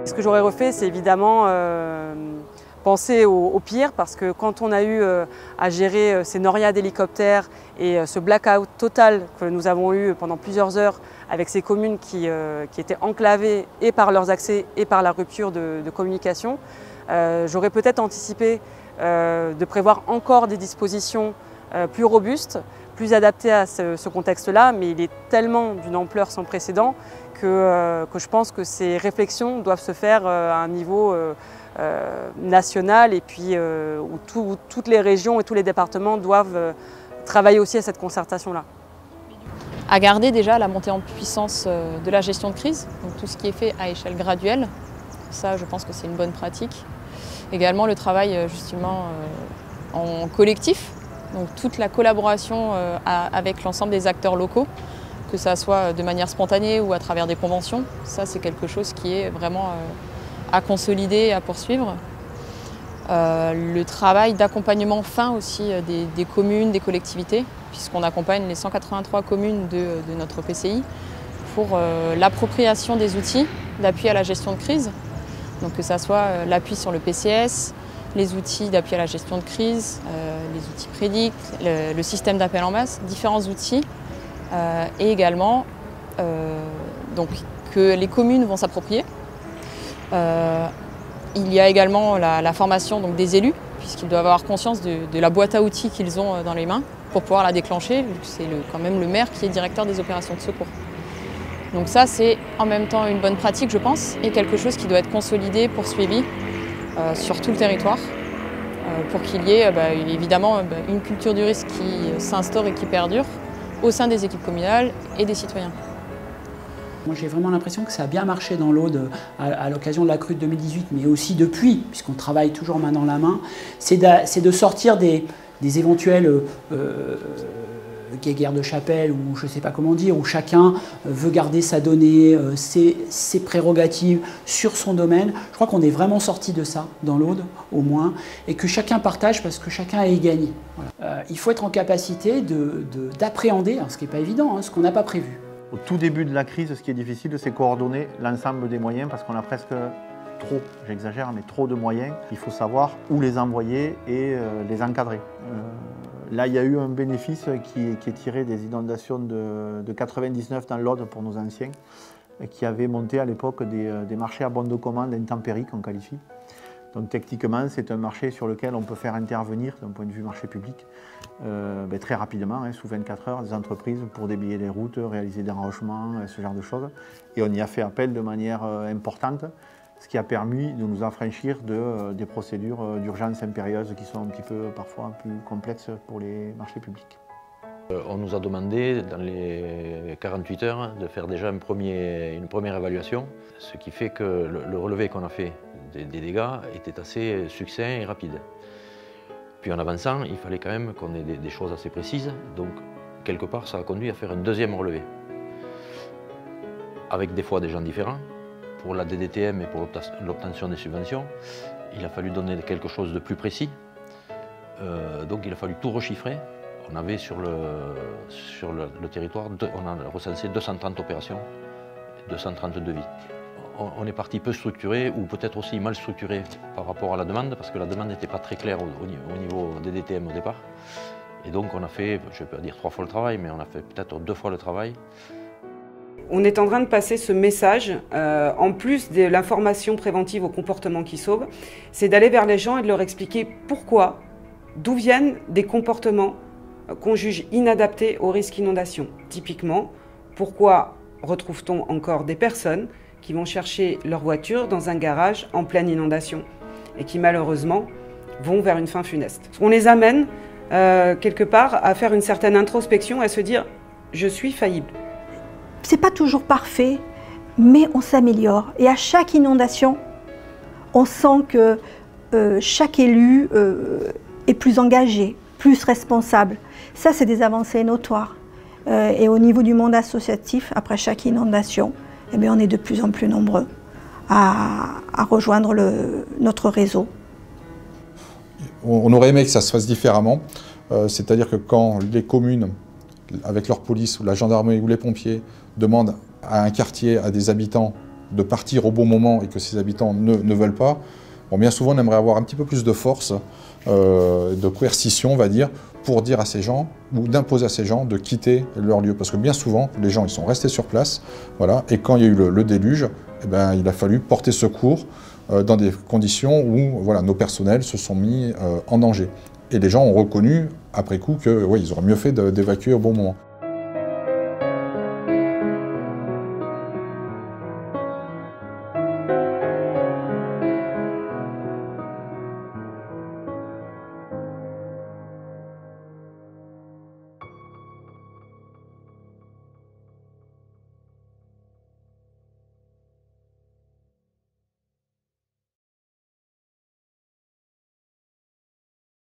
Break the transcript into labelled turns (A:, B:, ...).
A: Ce que j'aurais refait, c'est évidemment penser au pire, parce que quand on a eu à gérer ces norias d'hélicoptères et ce blackout total que nous avons eu pendant plusieurs heures avec ces communes qui étaient enclavées et par leurs accès et par la rupture de communication, j'aurais peut-être anticipé de prévoir encore des dispositions plus robustes, plus adaptées à ce contexte-là, mais il est tellement d'une ampleur sans précédent que je pense que ces réflexions doivent se faire à un niveau national, et puis où toutes les régions et tous les départements doivent travailler aussi à cette concertation-là.
B: À garder déjà la montée en puissance de la gestion de crise, donc tout ce qui est fait à échelle graduelle, ça je pense que c'est une bonne pratique. Également le travail justement en collectif, donc toute la collaboration avec l'ensemble des acteurs locaux, que ça soit de manière spontanée ou à travers des conventions, ça c'est quelque chose qui est vraiment à consolider et à poursuivre. Le travail d'accompagnement fin aussi des communes, des collectivités, puisqu'on accompagne les 183 communes de notre PCI pour l'appropriation des outils d'appui à la gestion de crise. Donc que ça soit l'appui sur le PCS, les outils d'appui à la gestion de crise, les outils Prédic, le système d'appel en masse, différents outils, et également donc, que les communes vont s'approprier. Il y a également la formation donc, des élus, puisqu'ils doivent avoir conscience de la boîte à outils qu'ils ont dans les mains pour pouvoir la déclencher, vu que c'est quand même le maire qui est directeur des opérations de secours. Donc ça, c'est en même temps une bonne pratique, je pense, et quelque chose qui doit être consolidé, poursuivi sur tout le territoire, pour qu'il y ait évidemment une culture du risque qui s'instaure et qui perdure au sein des équipes communales et des citoyens.
C: Moi, j'ai vraiment l'impression que ça a bien marché dans l'Aude à l'occasion de la crue de 2018, mais aussi depuis, puisqu'on travaille toujours main dans la main, c'est de sortir des éventuels guerres de chapelle, ou je ne sais pas comment dire, où chacun veut garder sa donnée, ses prérogatives sur son domaine. Je crois qu'on est vraiment sorti de ça dans l'Aude, au moins, et que chacun partage parce que chacun a y gagné. Voilà. Il faut être en capacité d'appréhender, ce qui n'est pas évident, ce qu'on n'a pas prévu.
D: Au tout début de la crise, ce qui est difficile, c'est coordonner l'ensemble des moyens parce qu'on a presque trop, j'exagère, mais trop de moyens. Il faut savoir où les envoyer et les encadrer. Là, il y a eu un bénéfice qui est tiré des inondations de 99 dans l'Aude pour nos anciens, qui avaient monté à l'époque des marchés à bon de commande intempéries qu'on qualifie. Donc techniquement, c'est un marché sur lequel on peut faire intervenir, d'un point de vue marché public, très rapidement, sous 24 heures, des entreprises pour déblayer les routes, réaliser des rangements, ce genre de choses. Et on y a fait appel de manière importante, ce qui a permis de nous affranchir des procédures d'urgence impérieuses qui sont un petit peu parfois plus complexes pour les marchés publics.
E: On nous a demandé dans les 48 heures de faire déjà une première évaluation, ce qui fait que le relevé qu'on a fait des dégâts était assez succinct et rapide. Puis en avançant, il fallait quand même qu'on ait des choses assez précises, donc quelque part ça a conduit à faire un deuxième relevé, avec des fois des gens différents. Pour la DDTM et pour l'obtention des subventions, il a fallu donner quelque chose de plus précis, donc il a fallu tout rechiffrer. On avait sur le territoire, on a recensé 230 opérations, 230 devis. On est parti peu structuré ou peut-être aussi mal structuré par rapport à la demande, parce que la demande n'était pas très claire au niveau des DTM au départ. Et donc on a fait, je ne vais pas dire 3 fois le travail, mais on a fait peut-être 2 fois le travail.
F: On est en train de passer ce message, en plus de l'information préventive au comportement qui sauve, c'est d'aller vers les gens et de leur expliquer pourquoi, d'où viennent des comportements qu'on juge inadaptés au risque inondation. Typiquement, pourquoi retrouve-t-on encore des personnes qui vont chercher leur voiture dans un garage en pleine inondation et qui malheureusement vont vers une fin funeste. On les amène quelque part à faire une certaine introspection, à se dire « je suis faillible ».
G: C'est pas toujours parfait, mais on s'améliore. Et à chaque inondation, on sent que chaque élu est plus engagé, plus responsable. Ça, c'est des avancées notoires. Et au niveau du monde associatif, après chaque inondation, eh bien, on est de plus en plus nombreux à rejoindre notre réseau.
H: On aurait aimé que ça se fasse différemment, c'est-à-dire que quand les communes, avec leur police ou la gendarmerie ou les pompiers, demandent à un quartier, à des habitants, de partir au bon moment et que ces habitants ne veulent pas, bon, bien souvent on aimerait avoir un petit peu plus de force, de coercition on va dire, pour dire à ces gens, ou d'imposer à ces gens de quitter leur lieu. Parce que bien souvent, les gens ils sont restés sur place, voilà, et quand il y a eu le déluge, eh ben, il a fallu porter secours dans des conditions où voilà, nos personnels se sont mis en danger. Et les gens ont reconnu, après coup, que ouais, ils auraient mieux fait d'évacuer au bon moment.